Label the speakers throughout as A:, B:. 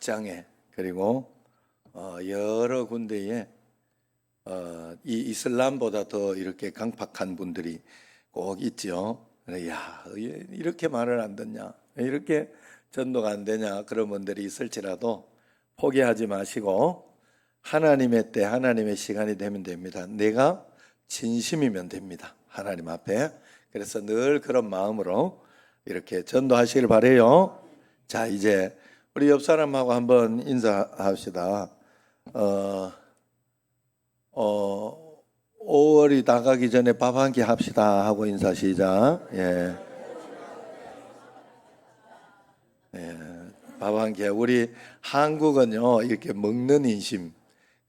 A: 직장에 그리고 여러 군데에 이 이슬람보다 더 이렇게 강팍한 분들이 꼭 있죠. 야, 이렇게 말을 안 듣냐? 이렇게 전도가 안 되냐? 그런 분들이 있을지라도 포기하지 마시고 하나님의 때, 하나님의 시간이 되면 됩니다. 내가 진심이면 됩니다. 하나님 앞에. 그래서 늘 그런 마음으로 이렇게 전도하시길 바라요. 자, 이제 우리 옆 사람하고 한번 인사합시다. 5월이 나가기 전에 밥 한 끼 합시다 하고 인사 시작. 예. 예. 밥 한 끼. 우리 한국은요, 이렇게 먹는 인심.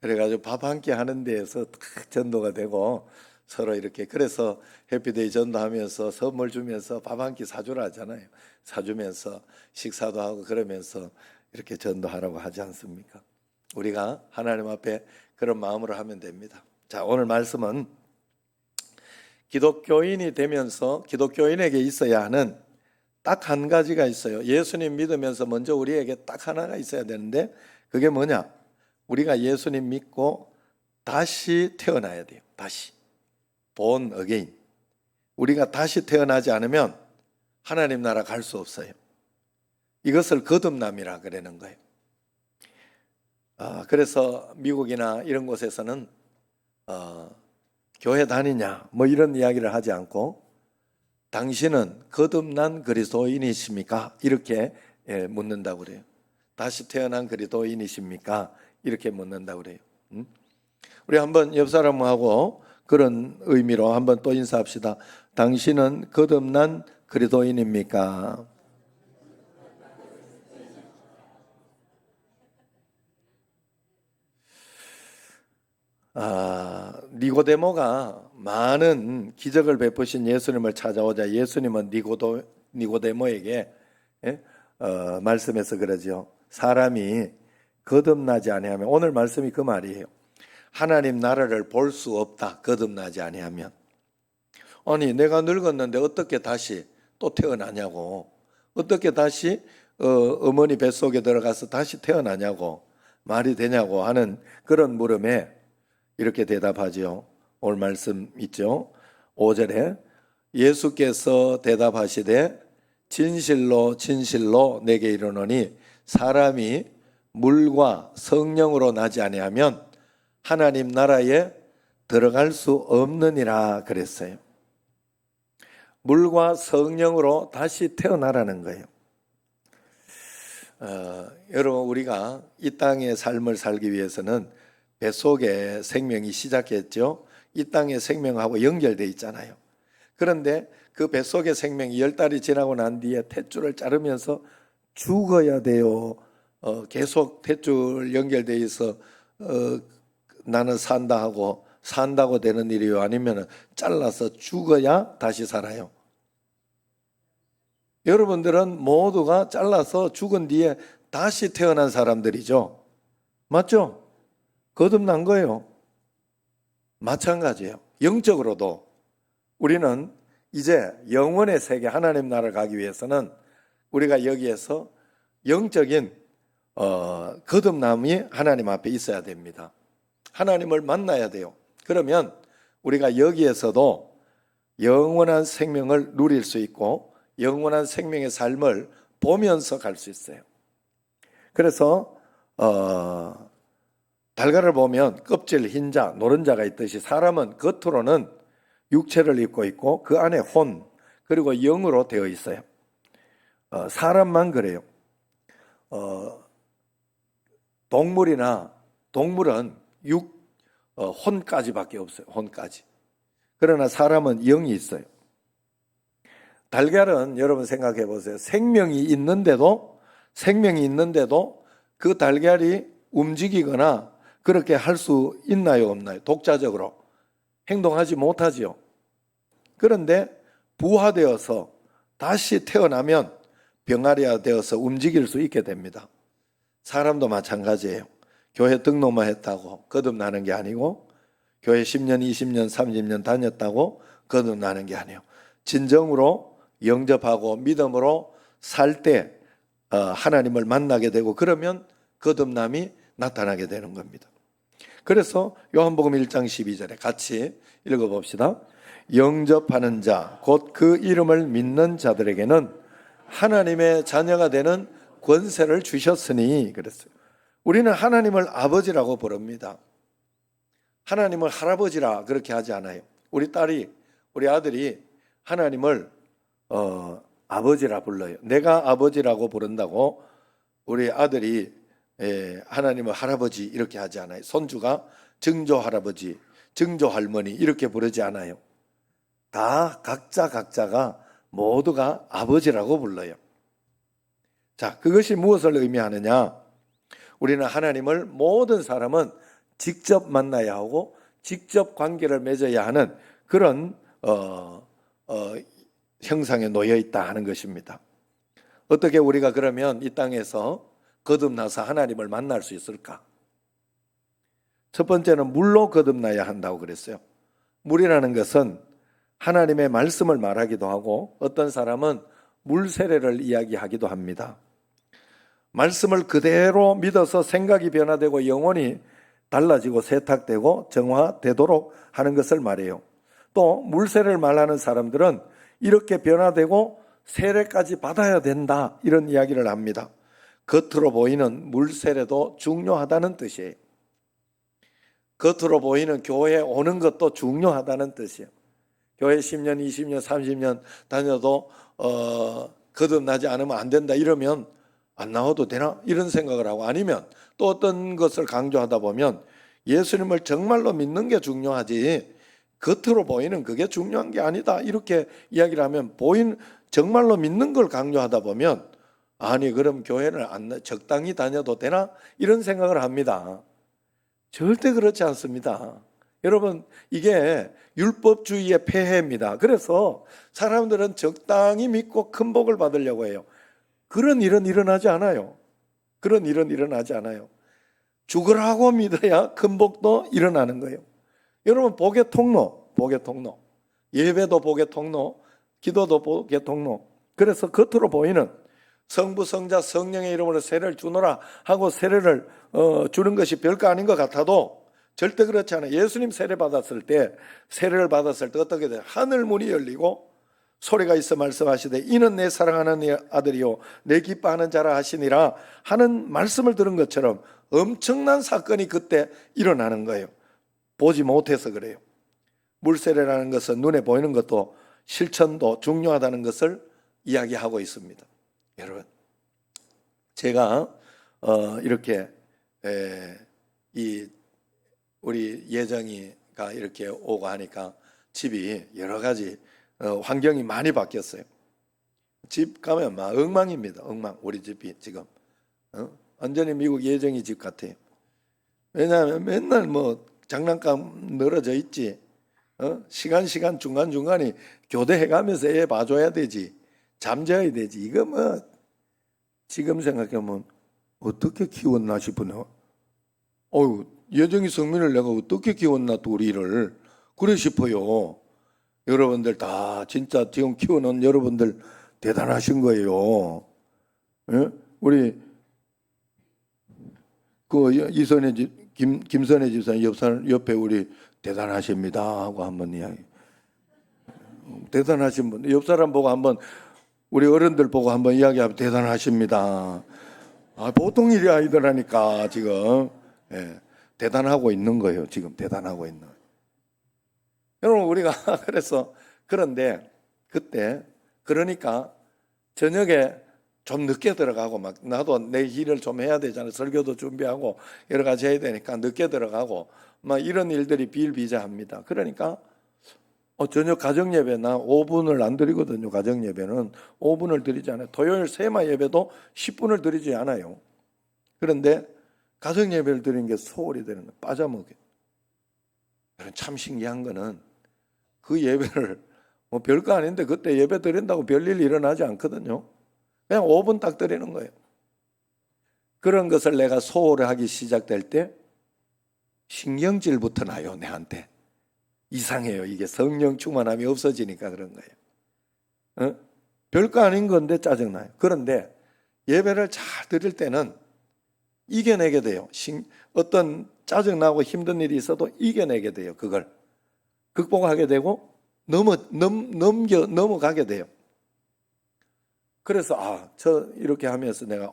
A: 그래가지고 밥 한 끼 하는 데에서 딱 전도가 되고 서로 이렇게 그래서 해피데이 전도하면서 선물 주면서 밥 한 끼 사주라 하잖아요. 사주면서 식사도 하고 그러면서 이렇게 전도하라고 하지 않습니까? 우리가 하나님 앞에 그런 마음으로 하면 됩니다. 자, 오늘 말씀은 기독교인이 되면서 기독교인에게 있어야 하는 딱 한 가지가 있어요. 예수님 믿으면서 먼저 우리에게 딱 하나가 있어야 되는데 그게 뭐냐? 우리가 예수님 믿고 다시 태어나야 돼요. 다시. born again. 우리가 다시 태어나지 않으면 하나님 나라 갈 수 없어요. 이것을 거듭남이라 그러는 거예요. 그래서 미국이나 이런 곳에서는 교회 다니냐 뭐 이런 이야기를 하지 않고 당신은 거듭난 그리스도인이십니까? 이렇게 묻는다고 그래요. 다시 태어난 그리스도인이십니까? 이렇게 묻는다고 그래요. 우리 한번 옆 사람하고 그런 의미로 한번 또 인사합시다. 당신은 거듭난 그리스도인입니까? 니고데모가 많은 기적을 베푸신 예수님을 찾아오자 예수님은 니고데모에게 말씀해서 그러죠. 사람이 거듭나지 아니하면, 오늘 말씀이 그 말이에요. 하나님 나라를 볼 수 없다. 거듭나지 아니하면. 아니, 내가 늙었는데 어떻게 다시 또 태어나냐고. 어떻게 다시 어머니 뱃속에 들어가서 다시 태어나냐고. 말이 되냐고 하는 그런 물음에 이렇게 대답하죠. 오늘 말씀 있죠. 5절에 예수께서 대답하시되 진실로 진실로 내게 이르노니 사람이 물과 성령으로 나지 아니하면 하나님 나라에 들어갈 수 없느니라 그랬어요. 물과 성령으로 다시 태어나라는 거예요. 여러분, 우리가 이 땅의 삶을 살기 위해서는 뱃속에 생명이 시작했죠. 이 땅의 생명하고 연결되어 있잖아요. 그런데 그 뱃속의 생명이 10달이 지나고 난 뒤에 탯줄을 자르면서 죽어야 돼요. 계속 탯줄 연결되어 있어 나는 산다 하고 산다고 되는 일이요? 아니면 잘라서 죽어야 다시 살아요? 여러분들은 모두가 잘라서 죽은 뒤에 다시 태어난 사람들이죠. 맞죠? 거듭난 거예요. 마찬가지예요. 영적으로도 우리는 이제 영원의 세계 하나님 나라를 가기 위해서는 우리가 여기에서 영적인 거듭남이 하나님 앞에 있어야 됩니다. 하나님을 만나야 돼요. 그러면 우리가 여기에서도 영원한 생명을 누릴 수 있고 영원한 생명의 삶을 보면서 갈 수 있어요. 그래서 달걀을 보면 껍질 흰자, 노른자가 있듯이 사람은 겉으로는 육체를 입고 있고 그 안에 혼 그리고 영으로 되어 있어요. 사람만 그래요. 동물은 혼까지밖에 없어요. 혼까지. 그러나 사람은 영이 있어요. 달걀은 여러분 생각해 보세요. 생명이 있는데도 그 달걀이 움직이거나 그렇게 할 수 있나요, 없나요? 독자적으로 행동하지 못하지요. 그런데 부화되어서 다시 태어나면 병아리가 되어서 움직일 수 있게 됩니다. 사람도 마찬가지예요. 교회 등록만 했다고 거듭나는 게 아니고 교회 10년, 20년, 30년 다녔다고 거듭나는 게 아니에요. 진정으로 영접하고 믿음으로 살 때 하나님을 만나게 되고 그러면 거듭남이 나타나게 되는 겁니다. 그래서 요한복음 1장 12절에 같이 읽어봅시다. 영접하는 자, 곧 그 이름을 믿는 자들에게는 하나님의 자녀가 되는 권세를 주셨으니 그랬어요. 우리는 하나님을 아버지라고 부릅니다. 하나님을 할아버지라 그렇게 하지 않아요. 우리 아들이 하나님을 아버지라 불러요. 내가 아버지라고 부른다고 우리 아들이 하나님을 할아버지 이렇게 하지 않아요. 손주가 증조 할아버지, 증조 할머니 이렇게 부르지 않아요. 다 각자가 모두가 아버지라고 불러요. 자, 그것이 무엇을 의미하느냐? 우리는 하나님을 모든 사람은 직접 만나야 하고 직접 관계를 맺어야 하는 그런 형상에 놓여 있다 하는 것입니다. 어떻게 우리가 그러면 이 땅에서 거듭나서 하나님을 만날 수 있을까? 첫 번째는 물로 거듭나야 한다고 그랬어요. 물이라는 것은 하나님의 말씀을 말하기도 하고 어떤 사람은 물 세례를 이야기하기도 합니다. 말씀을 그대로 믿어서 생각이 변화되고 영혼이 달라지고 세탁되고 정화되도록 하는 것을 말해요. 또 물 세례를 말하는 사람들은 이렇게 변화되고 세례까지 받아야 된다 이런 이야기를 합니다. 겉으로 보이는 물 세례도 중요하다는 뜻이에요. 겉으로 보이는 교회에 오는 것도 중요하다는 뜻이에요. 교회 10년, 20년, 30년 다녀도 거듭나지 않으면 안 된다 이러면 안 나와도 되나? 이런 생각을 하고 아니면 또 어떤 것을 강조하다 보면 예수님을 정말로 믿는 게 중요하지 겉으로 보이는 그게 중요한 게 아니다 이렇게 이야기를 하면 정말로 믿는 걸 강조하다 보면 아니 그럼 교회를 적당히 다녀도 되나? 이런 생각을 합니다. 절대 그렇지 않습니다. 여러분 이게 율법주의의 폐해입니다. 그래서 사람들은 적당히 믿고 큰 복을 받으려고 해요. 그런 일은 일어나지 않아요. 그런 일은 일어나지 않아요. 죽으라고 믿어야 큰 복도 일어나는 거예요. 여러분 복의 통로. 예배도 복의 통로, 기도도 복의 통로. 그래서 겉으로 보이는 성부, 성자, 성령의 이름으로 세례를 주노라 하고 세례를 주는 것이 별거 아닌 것 같아도 절대 그렇지 않아요. 예수님 세례를 받았을 때 어떻게 돼요? 하늘 문이 열리고 소리가 있어 말씀하시되 이는 내 사랑하는 내 아들이요 내 기뻐하는 자라 하시니라 하는 말씀을 들은 것처럼 엄청난 사건이 그때 일어나는 거예요. 보지 못해서 그래요. 물세례라는 것은 눈에 보이는 것도 실천도 중요하다는 것을 이야기하고 있습니다. 여러분 제가 이렇게 우리 예정이가 이렇게 오고 하니까 집이 여러 가지 환경이 많이 바뀌었어요. 집 가면 막 엉망입니다. 엉망. 우리 집이 지금 완전히 미국 예정이 집 같아요. 왜냐하면 맨날 뭐 장난감 늘어져 있지. 시간 중간중간에 교대해가면서 애 봐줘야 되지. 잠자야 되지. 이거 뭐 지금 생각하면 어떻게 키웠나 싶으네요. 예정이 성민을 내가 어떻게 키웠나 둘이를 그래 싶어요. 여러분들 다 진짜 지금 키우는 여러분들 대단하신 거예요. 예? 우리 이선혜 김선혜 집사님 옆에 우리 대단하십니다 하고 한번 이야기. 대단하신 분 옆 사람 보고 한번 우리 어른들 보고 한번 이야기하면 대단하십니다. 보통 일이 아니더라니까 지금. 예. 대단하고 있는 거예요. 지금 대단하고 있는 거예요. 여러분 우리가 그런데 그때 그러니까 저녁에 좀 늦게 들어가고 막 나도 내 일을 좀 해야 되잖아요. 설교도 준비하고 여러 가지 해야 되니까 늦게 들어가고 막 이런 일들이 비일비재합니다. 그러니까 저녁 가정예배 나 5분을 안 드리거든요. 가정예배는 5분을 드리지 않아요. 토요일 세마 예배도 10분을 드리지 않아요. 그런데 가정예배를 드리는 게 소홀히 되는 거예요. 빠져먹어요. 참 신기한 거는 그 예배를 뭐 별거 아닌데 그때 예배 드린다고 별일 일어나지 않거든요. 그냥 5분 딱 드리는 거예요. 그런 것을 내가 소홀하기 시작될 때 신경질부터 나요. 내한테. 이상해요. 이게 성령 충만함이 없어지니까 그런 거예요. 별거 아닌 건데 짜증나요. 그런데 예배를 잘 드릴 때는 이겨내게 돼요. 어떤 짜증나고 힘든 일이 있어도 이겨내게 돼요. 그걸 극복하게 되고 넘어가게 돼요. 그래서 저 이렇게 하면서 내가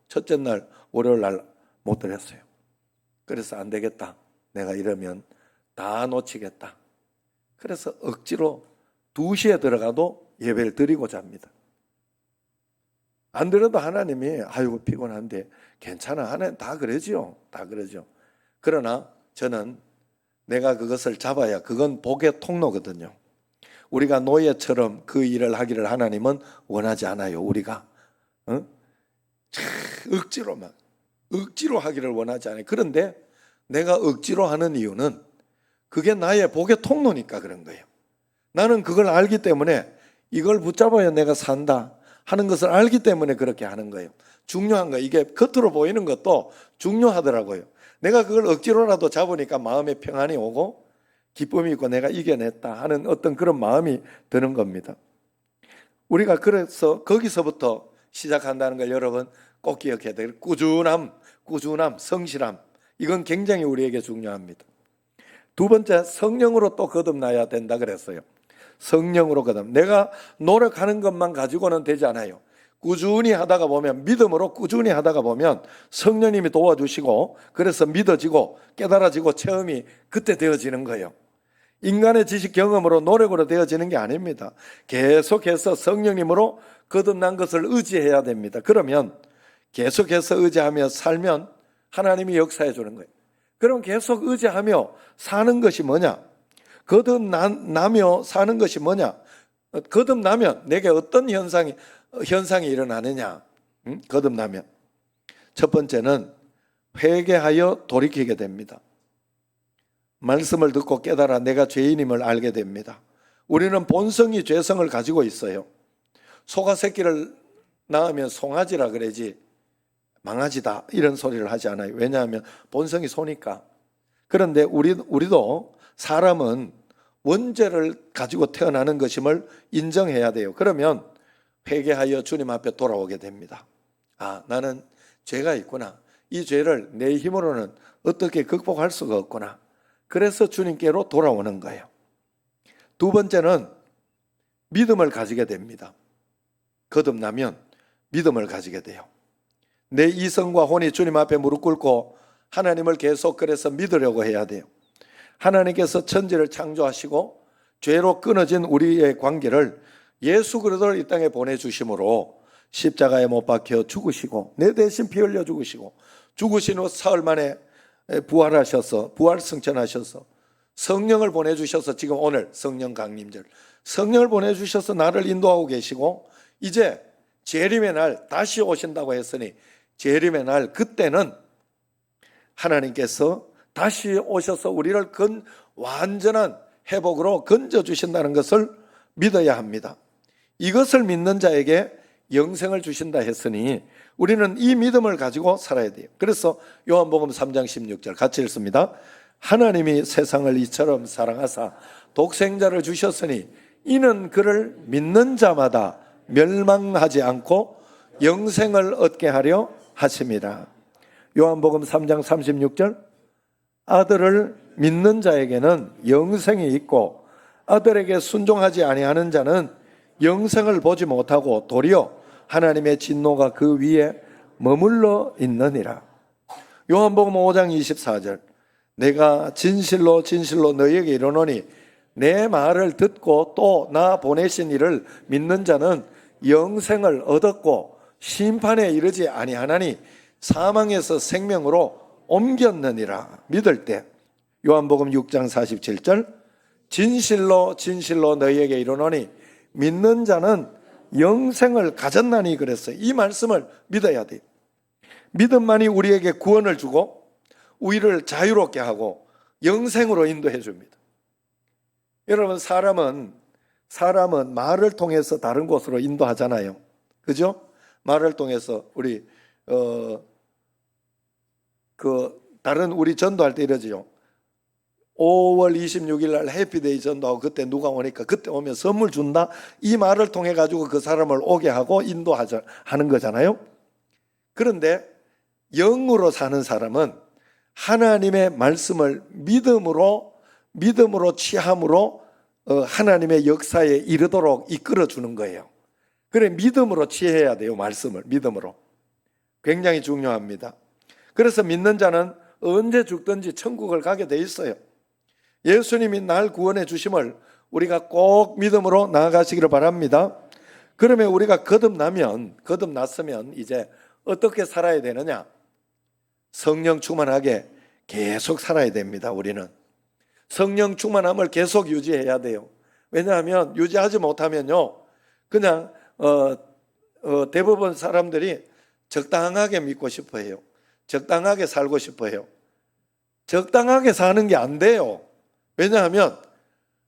A: 첫째 날 월요일 날 못 드렸어요. 그래서 안 되겠다. 내가 이러면 다 놓치겠다. 그래서 억지로 2시에 들어가도 예배를 드리고자 합니다. 안 들어도 하나님이 아이고 피곤한데 괜찮아. 하나님 다 그러죠. 다 그러죠. 그러나 저는 내가 그것을 잡아야 그건 복의 통로거든요. 우리가 노예처럼 그 일을 하기를 하나님은 원하지 않아요. 우리가 억지로 하기를 원하지 않아요. 그런데 내가 억지로 하는 이유는 그게 나의 복의 통로니까 그런 거예요. 나는 그걸 알기 때문에 이걸 붙잡아야 내가 산다 하는 것을 알기 때문에 그렇게 하는 거예요. 중요한 거, 이게 겉으로 보이는 것도 중요하더라고요. 내가 그걸 억지로라도 잡으니까 마음에 평안이 오고 기쁨이 있고 내가 이겨냈다 하는 어떤 그런 마음이 드는 겁니다. 우리가 그래서 거기서부터 시작한다는 걸 여러분 꼭 기억해야 돼요. 꾸준함, 성실함, 이건 굉장히 우리에게 중요합니다. 두 번째, 성령으로 또 거듭나야 된다 그랬어요. 성령으로 거듭. 내가 노력하는 것만 가지고는 되지 않아요. 꾸준히 하다가 보면, 믿음으로 꾸준히 하다가 보면 성령님이 도와주시고 그래서 믿어지고 깨달아지고 체험이 그때 되어지는 거예요. 인간의 지식 경험으로 노력으로 되어지는 게 아닙니다. 계속해서 성령님으로 거듭난 것을 의지해야 됩니다. 그러면 계속해서 의지하며 살면 하나님이 역사해 주는 거예요. 그럼 계속 의지하며 사는 것이 뭐냐? 거듭나며 사는 것이 뭐냐? 거듭나면 내게 어떤 현상이 일어나느냐? 거듭나면 첫 번째는 회개하여 돌이키게 됩니다. 말씀을 듣고 깨달아 내가 죄인임을 알게 됩니다. 우리는 본성이 죄성을 가지고 있어요. 소가 새끼를 낳으면 송아지라 그러지 망아지다 이런 소리를 하지 않아요. 왜냐하면 본성이 소니까. 그런데 우리도 사람은 원죄를 가지고 태어나는 것임을 인정해야 돼요. 그러면 회개하여 주님 앞에 돌아오게 됩니다. 나는 죄가 있구나. 이 죄를 내 힘으로는 어떻게 극복할 수가 없구나. 그래서 주님께로 돌아오는 거예요. 두 번째는 믿음을 가지게 됩니다. 거듭나면 믿음을 가지게 돼요. 내 이성과 혼이 주님 앞에 무릎 꿇고 하나님을 계속 그래서 믿으려고 해야 돼요. 하나님께서 천지를 창조하시고 죄로 끊어진 우리의 관계를 예수 그리스도를 이 땅에 보내주심으로 십자가에 못 박혀 죽으시고 내 대신 피 흘려 죽으신 후 사흘 만에 부활하셔서 부활승천하셔서 성령을 보내주셔서 지금 오늘 성령 강림절 성령을 보내주셔서 나를 인도하고 계시고 이제 재림의 날 다시 오신다고 했으니 재림의 날 그때는 하나님께서 다시 오셔서 우리를 완전한 회복으로 건져주신다는 것을 믿어야 합니다. 이것을 믿는 자에게 영생을 주신다 했으니 우리는 이 믿음을 가지고 살아야 돼요. 그래서 요한복음 3장 16절 같이 읽습니다. 하나님이 세상을 이처럼 사랑하사 독생자를 주셨으니 이는 그를 믿는 자마다 멸망하지 않고 영생을 얻게 하려 하심이라. 요한복음 3장 36절 아들을 믿는 자에게는 영생이 있고 아들에게 순종하지 아니하는 자는 영생을 보지 못하고 도리어 하나님의 진노가 그 위에 머물러 있느니라. 요한복음 5장 24절 내가 진실로 너희에게 이르노니 내 말을 듣고 또 나 보내신 이를 믿는 자는 영생을 얻었고 심판에 이르지 아니하나니 사망에서 생명으로 옮겼느니라. 믿을 때 요한복음 6장 47절 진실로 너희에게 이르노니 믿는 자는 영생을 가졌나니 그랬어요. 이 말씀을 믿어야 돼요. 믿음만이 우리에게 구원을 주고 우리를 자유롭게 하고 영생으로 인도해 줍니다. 여러분 사람은 말을 통해서 다른 곳으로 인도하잖아요. 그죠? 말을 통해서 우리 다른 우리 전도할 때 이러지요. 5월 26일 날 해피데이 전도하고 그때 누가 오니까 그때 오면 선물 준다. 이 말을 통해 가지고 그 사람을 오게 하고 인도하는 거잖아요. 그런데 영으로 사는 사람은 하나님의 말씀을 믿음으로 취함으로 하나님의 역사에 이르도록 이끌어 주는 거예요. 그래, 믿음으로 취해야 돼요. 말씀을 믿음으로. 굉장히 중요합니다. 그래서 믿는 자는 언제 죽든지 천국을 가게 돼 있어요. 예수님이 날 구원해 주심을 우리가 꼭 믿음으로 나아가시기를 바랍니다. 그러면 우리가 거듭났으면 이제 어떻게 살아야 되느냐? 성령 충만하게 계속 살아야 됩니다. 우리는 성령 충만함을 계속 유지해야 돼요. 왜냐하면 유지하지 못하면요, 그냥 대부분 사람들이 적당하게 믿고 싶어 해요. 적당하게 살고 싶어 해요. 적당하게 사는 게 안 돼요. 왜냐하면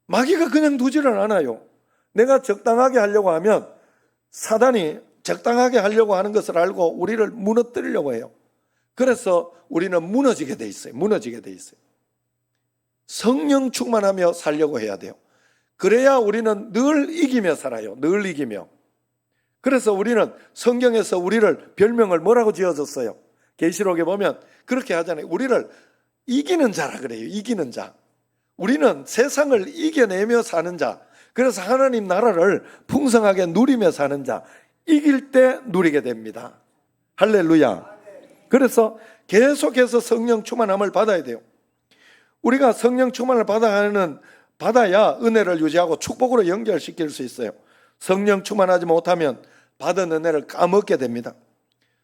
A: 마귀가 그냥 두지를 않아요. 내가 적당하게 하려고 하면 사단이 적당하게 하려고 하는 것을 알고 우리를 무너뜨리려고 해요. 그래서 우리는 무너지게 돼 있어요. 무너지게 돼 있어요. 성령 충만하며 살려고 해야 돼요. 그래야 우리는 늘 이기며 살아요. 늘 이기며. 그래서 우리는 성경에서 우리를 별명을 뭐라고 지어줬어요? 계시록에 보면 그렇게 하잖아요. 우리를 이기는 자라 그래요. 이기는 자. 우리는 세상을 이겨내며 사는 자. 그래서 하나님 나라를 풍성하게 누리며 사는 자. 이길 때 누리게 됩니다. 할렐루야. 그래서 계속해서 성령 충만함을 받아야 돼요. 우리가 성령 충만을 받아야 은혜를 유지하고 축복으로 연결시킬 수 있어요. 성령 충만하지 못하면 받은 은혜를 까먹게 됩니다.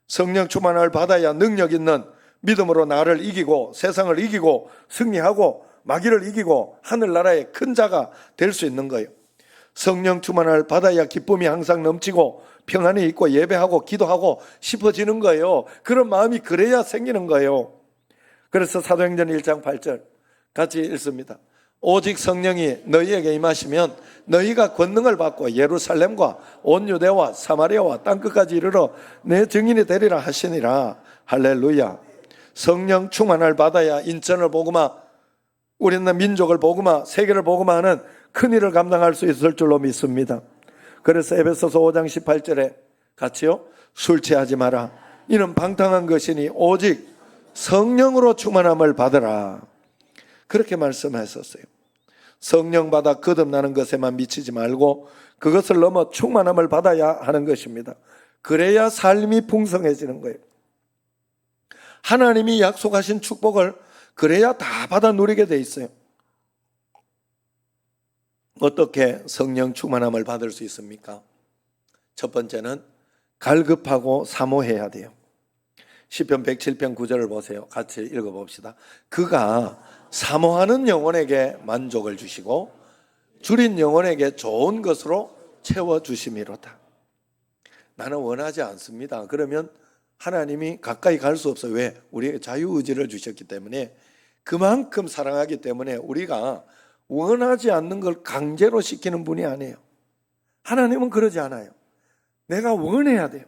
A: 성령 충만을 받아야 능력 있는 믿음으로 나를 이기고 세상을 이기고 승리하고 마귀를 이기고 하늘나라의 큰 자가 될 수 있는 거예요. 성령 충만을 받아야 기쁨이 항상 넘치고 평안이 있고 예배하고 기도하고 싶어지는 거예요. 그런 마음이 그래야 생기는 거예요. 그래서 사도행전 1장 8절 같이 읽습니다. 오직 성령이 너희에게 임하시면 너희가 권능을 받고 예루살렘과 온 유대와 사마리아와 땅끝까지 이르러 내 증인이 되리라 하시니라. 할렐루야. 성령 충만을 받아야 인천을 보고마 우리는 민족을 보고마 세계를 보고마 하는 큰 일을 감당할 수 있을 줄로 믿습니다. 그래서 에베소서 5장 18절에 같이요. 술 취하지 마라. 이는 방탕한 것이니 오직 성령으로 충만함을 받으라. 그렇게 말씀하셨어요. 성령 받아 거듭나는 것에만 미치지 말고 그것을 넘어 충만함을 받아야 하는 것입니다. 그래야 삶이 풍성해지는 거예요. 하나님이 약속하신 축복을 그래야 다 받아 누리게 돼 있어요. 어떻게 성령 충만함을 받을 수 있습니까? 첫 번째는 갈급하고 사모해야 돼요. 시편 107편 9절을 보세요. 같이 읽어봅시다. 그가 사모하는 영혼에게 만족을 주시고 줄인 영혼에게 좋은 것으로 채워주심이로다. 나는 원하지 않습니다. 그러면 하나님이 가까이 갈 수 없어요. 왜? 우리에게 자유의지를 주셨기 때문에 그만큼 사랑하기 때문에 우리가 원하지 않는 걸 강제로 시키는 분이 아니에요. 하나님은 그러지 않아요. 내가 원해야 돼요.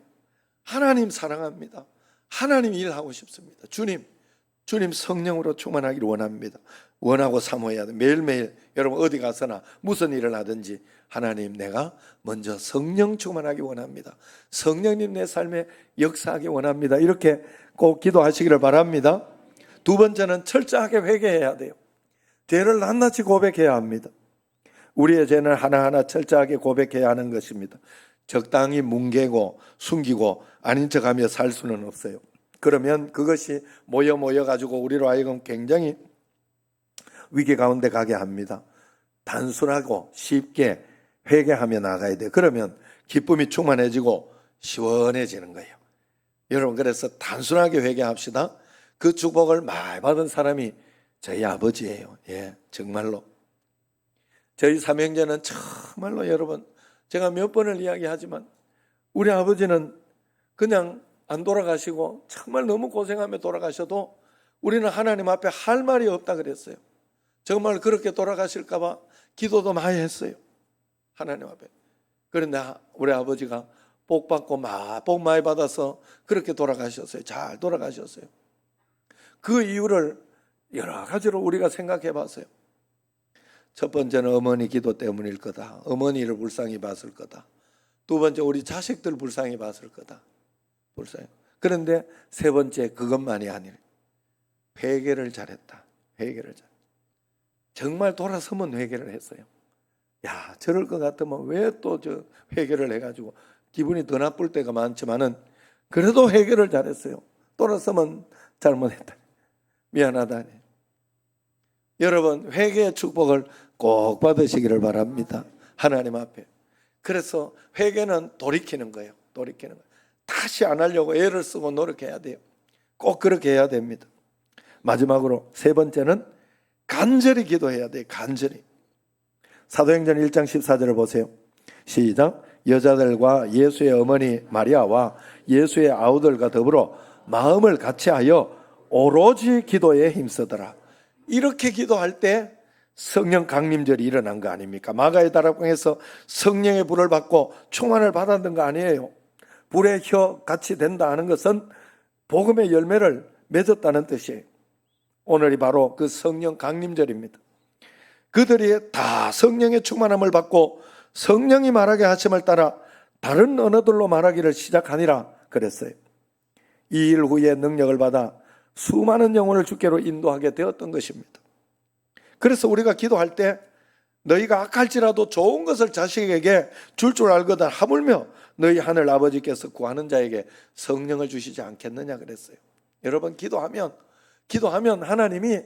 A: 하나님 사랑합니다. 하나님 일하고 싶습니다. 주님 성령으로 충만하기를 원합니다. 원하고 사모해야 돼요. 매일매일 여러분 어디 가서나 무슨 일을 하든지 하나님 내가 먼저 성령 충만하기 원합니다. 성령님 내 삶에 역사하기 원합니다. 이렇게 꼭 기도하시기를 바랍니다. 두 번째는 철저하게 회개해야 돼요. 죄를 낱낱이 고백해야 합니다. 우리의 죄는 하나하나 철저하게 고백해야 하는 것입니다. 적당히 뭉개고 숨기고 아닌 척하며 살 수는 없어요. 그러면 그것이 모여 가지고 우리로 하여금 굉장히 위기 가운데 가게 합니다. 단순하고 쉽게 회개하며 나가야 돼요. 그러면 기쁨이 충만해지고 시원해지는 거예요. 여러분 그래서 단순하게 회개합시다. 그 축복을 많이 받은 사람이 저희 아버지예요. 예, 정말로. 저희 삼형제는 정말로 여러분 제가 몇 번을 이야기하지만 우리 아버지는 그냥 안 돌아가시고 정말 너무 고생하며 돌아가셔도 우리는 하나님 앞에 할 말이 없다 그랬어요. 정말 그렇게 돌아가실까 봐 기도도 많이 했어요. 하나님 앞에. 그런데 우리 아버지가 복 받고 복 많이 받아서 그렇게 돌아가셨어요. 잘 돌아가셨어요. 그 이유를 여러 가지로 우리가 생각해 봤어요. 첫 번째는 어머니 기도 때문일 거다. 어머니를 불쌍히 봤을 거다. 두 번째 우리 자식들 불쌍히 봤을 거다. 불쌍히. 그런데 세 번째, 그것만이 아니라 회개를 잘했다. 회개를 잘. 정말 돌아서면 회개를 했어요. 야, 저럴 것 같으면 왜 또 저 회개를 해가지고 기분이 더 나쁠 때가 많지만은 그래도 회개를 잘했어요. 돌아서면 잘못했다. 미안하다. 여러분, 회개의 축복을 꼭 받으시기를 바랍니다. 하나님 앞에. 그래서 회개는 돌이키는 거예요. 돌이키는 거예요. 다시 안 하려고 애를 쓰고 노력해야 돼요. 꼭 그렇게 해야 됩니다. 마지막으로 세 번째는 간절히 기도해야 돼요. 간절히. 사도행전 1장 14절을 보세요. 시작. 여자들과 예수의 어머니 마리아와 예수의 아우들과 더불어 마음을 같이하여 오로지 기도에 힘쓰더라. 이렇게 기도할 때 성령 강림절이 일어난 거 아닙니까? 마가의 다락방에서 성령의 불을 받고 충만을 받았던 거 아니에요. 불의 혀 같이 된다 하는 것은 복음의 열매를 맺었다는 뜻이에요. 오늘이 바로 그 성령 강림절입니다. 그들이 다 성령의 충만함을 받고 성령이 말하게 하심을 따라 다른 언어들로 말하기를 시작하니라 그랬어요. 이 일 후에 능력을 받아 수많은 영혼을 주께로 인도하게 되었던 것입니다. 그래서 우리가 기도할 때 너희가 악할지라도 좋은 것을 자식에게 줄 알거든 하물며 너희 하늘 아버지께서 구하는 자에게 성령을 주시지 않겠느냐 그랬어요. 여러분, 기도하면 하나님이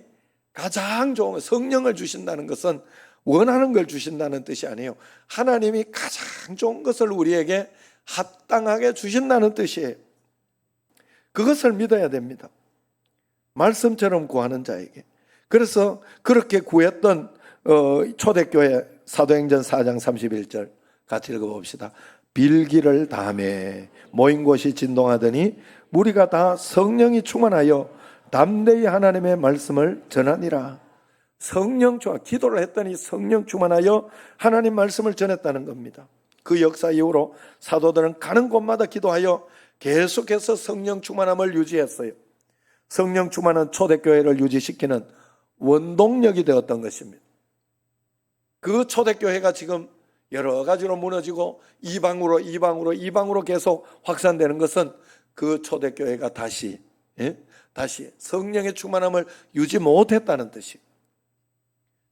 A: 가장 좋은 성령을 주신다는 것은 원하는 걸 주신다는 뜻이 아니에요. 하나님이 가장 좋은 것을 우리에게 합당하게 주신다는 뜻이에요. 그것을 믿어야 됩니다. 말씀처럼 구하는 자에게. 그래서 그렇게 구했던 초대교회 사도행전 4장 31절 같이 읽어봅시다. 빌기를 다하매 모인 곳이 진동하더니 무리가 다 성령이 충만하여 담대히 하나님의 말씀을 전하니라. 성령 충만, 기도를 했더니 성령 충만하여 하나님 말씀을 전했다는 겁니다. 그 역사 이후로 사도들은 가는 곳마다 기도하여 계속해서 성령 충만함을 유지했어요. 성령 충만한 초대교회를 유지시키는 원동력이 되었던 것입니다. 그 초대교회가 지금 여러 가지로 무너지고 이방으로 계속 확산되는 것은 그 초대교회가 다시 성령의 충만함을 유지 못했다는 뜻이에요.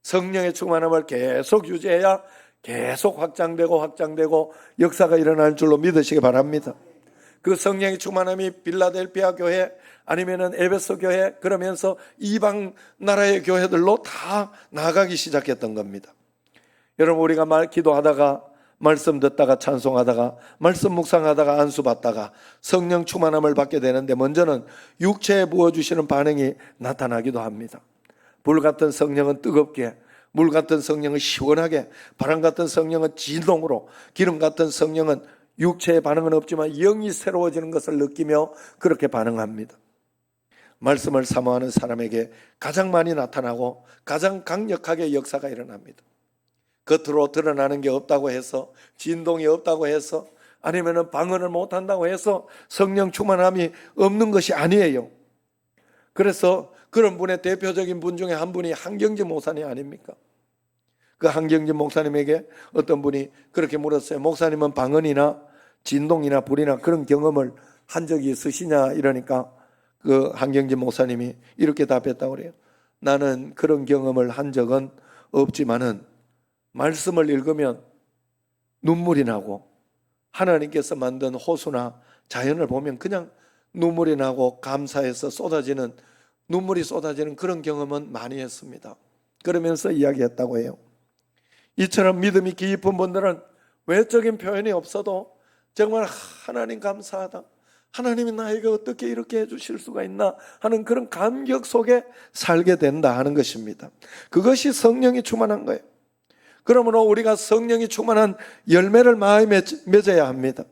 A: 성령의 충만함을 계속 유지해야 계속 확장되고 역사가 일어날 줄로 믿으시기 바랍니다. 그 성령의 충만함이 빌라델피아 교회 아니면은 에베소 교회 그러면서 이방 나라의 교회들로 다 나가기 시작했던 겁니다. 여러분, 우리가 기도하다가 말씀 듣다가 찬송하다가 말씀 묵상하다가 안수 받다가 성령 충만함을 받게 되는데 먼저는 육체에 부어주시는 반응이 나타나기도 합니다. 불 같은 성령은 뜨겁게, 물 같은 성령은 시원하게, 바람 같은 성령은 진동으로, 기름 같은 성령은 육체의 반응은 없지만 영이 새로워지는 것을 느끼며 그렇게 반응합니다. 말씀을 사모하는 사람에게 가장 많이 나타나고 가장 강력하게 역사가 일어납니다. 겉으로 드러나는 게 없다고 해서, 진동이 없다고 해서, 아니면 방언을 못한다고 해서 성령 충만함이 없는 것이 아니에요. 그래서 그런 분의 대표적인 분 중에 한 분이 한경진 목사님 아닙니까? 그 한경진 목사님에게 어떤 분이 그렇게 물었어요. 목사님은 방언이나 진동이나 불이나 그런 경험을 한 적이 있으시냐 이러니까 그 한경진 목사님이 이렇게 답했다고 그래요. 나는 그런 경험을 한 적은 없지만은 말씀을 읽으면 눈물이 나고 하나님께서 만든 호수나 자연을 보면 그냥 눈물이 나고 감사해서 눈물이 쏟아지는 그런 경험은 많이 했습니다. 그러면서 이야기했다고 해요. 이처럼 믿음이 깊은 분들은 외적인 표현이 없어도 정말 하나님 감사하다, 하나님이 나에게 어떻게 이렇게 해주실 수가 있나 하는 그런 감격 속에 살게 된다 하는 것입니다. 그것이 성령이 충만한 거예요. 그러므로 우리가 성령이 충만한 열매를 마음에 맺어야 합니다.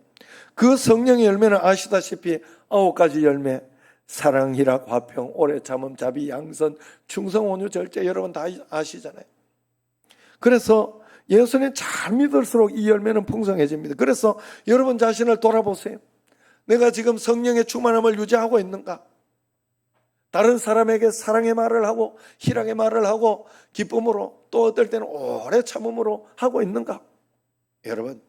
A: 그 성령의 열매는 아시다시피 9가지 열매, 사랑, 희락, 화평, 오래 참음, 자비, 양선, 충성, 온유, 절제, 여러분 다 아시잖아요. 그래서 예수님 잘 믿을수록 이 열매는 풍성해집니다. 그래서 여러분 자신을 돌아보세요. 내가 지금 성령의 충만함을 유지하고 있는가? 다른 사람에게 사랑의 말을 하고 희락의 말을 하고 기쁨으로, 또 어떨 때는 오래 참음으로 하고 있는가? 여러분,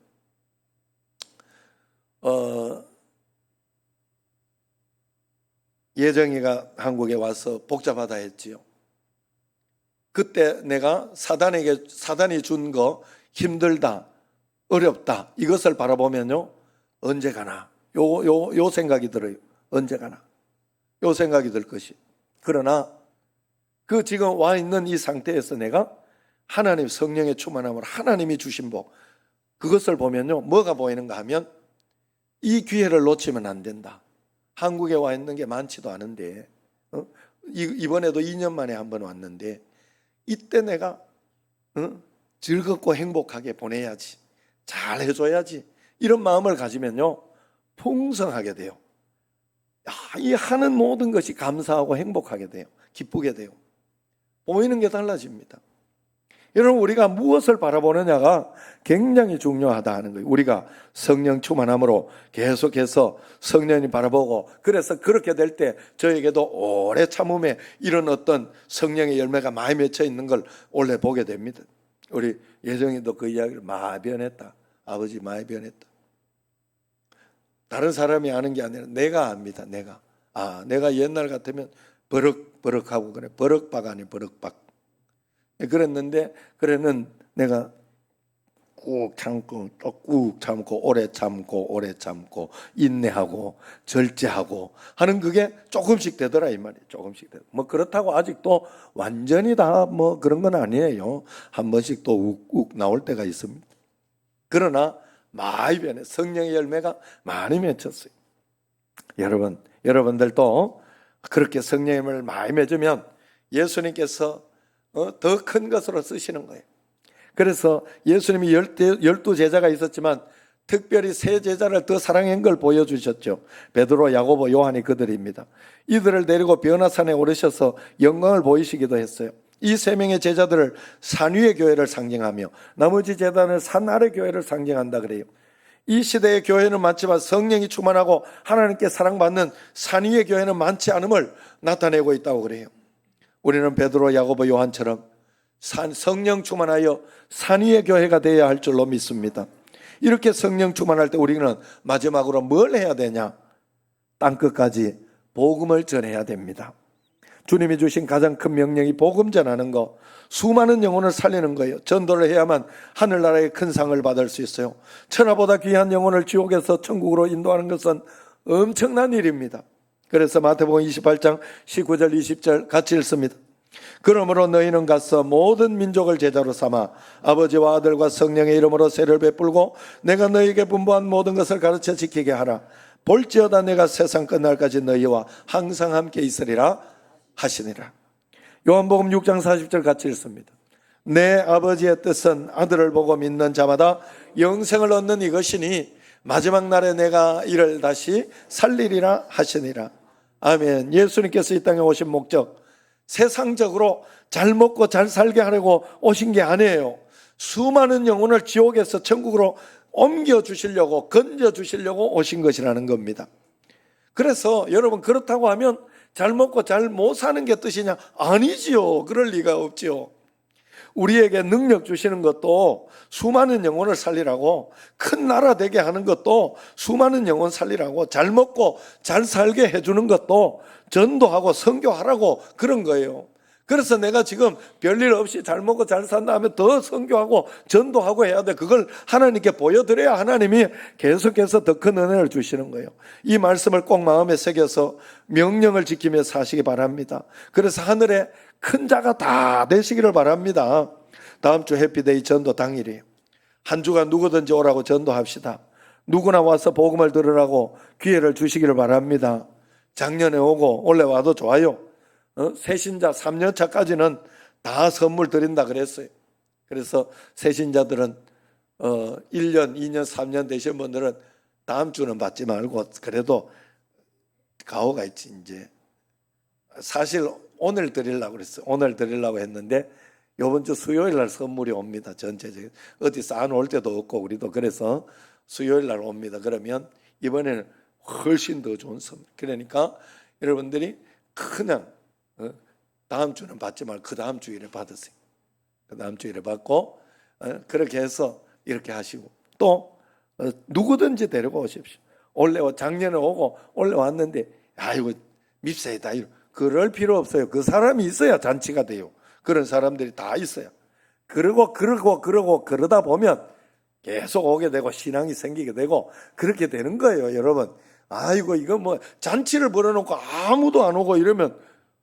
A: 예정이가 한국에 와서 복잡하다 했지요. 그때 내가 사단이 준 거 힘들다, 어렵다 이것을 바라보면요, 언제 가나 요 생각이 들어요. 언제 가나 요 생각이 들 것이. 그러나 그 지금 와 있는 이 상태에서 내가 하나님 성령의 충만함으로 하나님이 주신 복, 그것을 보면요, 뭐가 보이는가 하면 이 기회를 놓치면 안 된다. 한국에 와 있는 게 많지도 않은데, 이번에도 2년 만에 한 번 왔는데, 이때 내가 즐겁고 행복하게 보내야지, 잘 해줘야지, 이런 마음을 가지면요 풍성하게 돼요. 이 하는 모든 것이 감사하고 행복하게 돼요. 기쁘게 돼요. 보이는 게 달라집니다. 여러분, 우리가 무엇을 바라보느냐가 굉장히 중요하다 하는 거예요. 우리가 성령 충만함으로 계속해서 성령이 바라보고, 그래서 그렇게 될 때 저에게도 오래 참음에 이런 어떤 성령의 열매가 많이 맺혀 있는 걸 원래 보게 됩니다. 우리 예정이도 그 이야기를 많이 변했다. 아버지 많이 변했다. 다른 사람이 아는 게 아니라 내가 압니다. 내가 옛날 같으면 버럭버럭하고 그래. 버럭박 아니 버럭박. 그랬는 내가 꾹 참고 또 꾹 참고 오래 참고 인내하고 절제하고 하는 그게 조금씩 되더라 이 말이에요. 조금씩 되더. 뭐 그렇다고 아직도 완전히 다 뭐 그런 건 아니에요. 한 번씩 또 욱욱 나올 때가 있습니다. 그러나 많이 변해. 성령의 열매가 많이 맺혔어요. 여러분들도 그렇게 성령의 열매를 많이 맺으면 예수님께서 더 큰 것으로 쓰시는 거예요. 그래서 예수님이 12 제자가 있었지만 특별히 세 제자를 더 사랑한 걸 보여주셨죠. 베드로, 야고보, 요한이 그들입니다. 이들을 데리고 변화산에 오르셔서 영광을 보이시기도 했어요. 이 세 명의 제자들을 산 위의 교회를 상징하며 나머지 제자는 산 아래 교회를 상징한다 그래요. 이 시대의 교회는 많지만 성령이 충만하고 하나님께 사랑받는 산 위의 교회는 많지 않음을 나타내고 있다고 그래요. 우리는 베드로, 야고보, 요한처럼 성령 충만하여 산 위의 교회가 되어야 할 줄로 믿습니다. 이렇게 성령 충만할 때 우리는 마지막으로 뭘 해야 되냐? 땅끝까지 복음을 전해야 됩니다. 주님이 주신 가장 큰 명령이 복음 전하는 거, 수많은 영혼을 살리는 거예요. 전도를 해야만 하늘나라의 큰 상을 받을 수 있어요. 천하보다 귀한 영혼을 지옥에서 천국으로 인도하는 것은 엄청난 일입니다. 그래서 마태복음 28장 19절 20절 같이 읽습니다. 그러므로 너희는 가서 모든 민족을 제자로 삼아 아버지와 아들과 성령의 이름으로 세례를 베풀고 내가 너희에게 분부한 모든 것을 가르쳐 지키게 하라. 볼지어다 내가 세상 끝날까지 너희와 항상 함께 있으리라 하시니라. 요한복음 6장 40절 같이 읽습니다. 내 아버지의 뜻은 아들을 보고 믿는 자마다 영생을 얻는 이것이니 마지막 날에 내가 이를 다시 살리리라 하시니라. 아멘. 예수님께서 이 땅에 오신 목적, 세상적으로 잘 먹고 잘 살게 하려고 오신 게 아니에요. 수많은 영혼을 지옥에서 천국으로 옮겨주시려고, 건져주시려고 오신 것이라는 겁니다. 그래서 여러분, 그렇다고 하면 잘 먹고 잘 못 사는 게 뜻이냐? 아니지요. 그럴 리가 없지요. 우리에게 능력 주시는 것도 수많은 영혼을 살리라고, 큰 나라 되게 하는 것도 수많은 영혼 살리라고, 잘 먹고 잘 살게 해주는 것도 전도하고 선교하라고 그런 거예요. 그래서 내가 지금 별일 없이 잘 먹고 잘 산다 하면 더 선교하고 전도하고 해야 돼. 그걸 하나님께 보여드려야 하나님이 계속해서 더 큰 은혜를 주시는 거예요. 이 말씀을 꼭 마음에 새겨서 명령을 지키며 사시기 바랍니다. 그래서 하늘에 큰 자가 다 되시기를 바랍니다. 다음 주 해피데이 전도 당일이에요. 한 주간 누구든지 오라고 전도합시다. 누구나 와서 복음을 들으라고 기회를 주시기를 바랍니다. 작년에 오고 올해 와도 좋아요. 새신자 3년 차까지는 다 선물 드린다 그랬어요. 그래서 새신자들은 1년, 2년, 3년 되신 분들은 다음 주는 받지 말고 그래도 가오가 있지. 이제 사실 오늘 드리려고 그랬어요. 오늘 드리려고 했는데 이번 주 수요일 날 선물이 옵니다. 전체적으로 어디 쌓아놓을 때도 없고 우리도 그래서 수요일 날 옵니다. 그러면 이번에는 훨씬 더 좋은 선물. 그러니까 여러분들이 그냥 다음 주는 받지 말고 그 다음 주일에 받으세요. 그 다음 주일에 받고 그렇게 해서 이렇게 하시고 또 누구든지 데리고 오십시오. 작년에 오고 올해 왔는데 아이고 밉세다. 그럴 필요 없어요. 그 사람이 있어야 잔치가 돼요. 그런 사람들이 다 있어요. 그러고 그러다 보면 계속 오게 되고 신앙이 생기게 되고 그렇게 되는 거예요, 여러분. 아이고, 이거 뭐 잔치를 벌여놓고 아무도 안 오고 이러면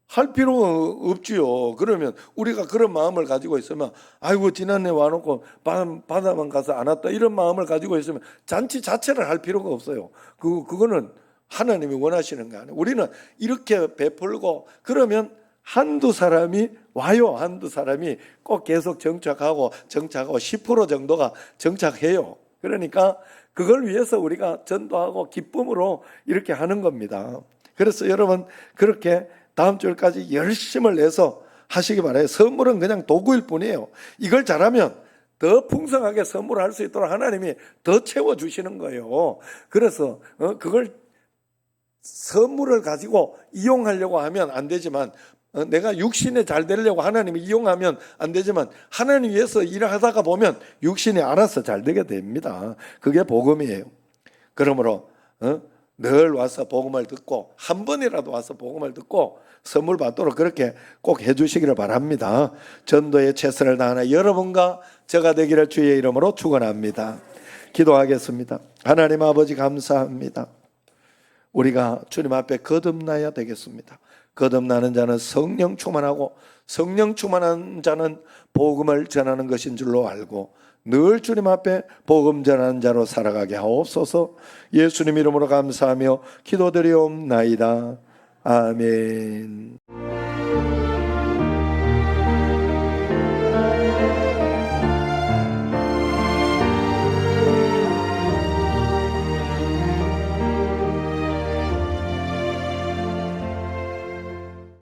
A: 할 필요가 없지요. 그러면 우리가 그런 마음을 가지고 있으면, 아이고 지난해 와놓고 바다만 가서 안 왔다, 이런 마음을 가지고 있으면 잔치 자체를 할 필요가 없어요. 그거는 하나님이 원하시는 거 아니에요. 우리는 이렇게 베풀고 그러면 한두 사람이 와요. 한두 사람이 꼭 계속 정착하고 10% 정도가 정착해요. 그러니까 그걸 위해서 우리가 전도하고 기쁨으로 이렇게 하는 겁니다. 그래서 여러분 그렇게 다음 주일까지 열심을 내서 하시기 바라요. 선물은 그냥 도구일 뿐이에요. 이걸 잘하면 더 풍성하게 선물할 수 있도록 하나님이 더 채워주시는 거예요. 그래서 그걸 선물을 가지고 이용하려고 하면 안 되지만, 내가 육신에 잘 되려고 하나님이 이용하면 안 되지만, 하나님 위해서 일을 하다가 보면 육신이 알아서 잘 되게 됩니다. 그게 복음이에요. 그러므로 늘 와서 복음을 듣고, 한 번이라도 와서 복음을 듣고 선물 받도록 그렇게 꼭 해주시기를 바랍니다. 전도에 최선을 다하는 여러분과 저가 되기를 주의 이름으로 축원합니다. 기도하겠습니다. 하나님 아버지 감사합니다. 우리가 주님 앞에 거듭나야 되겠습니다. 거듭나는 자는 성령 충만하고, 성령 충만한 자는 복음을 전하는 것인 줄로 알고 늘 주님 앞에 복음 전하는 자로 살아가게 하옵소서. 예수님 이름으로 감사하며 기도드리옵나이다. 아멘.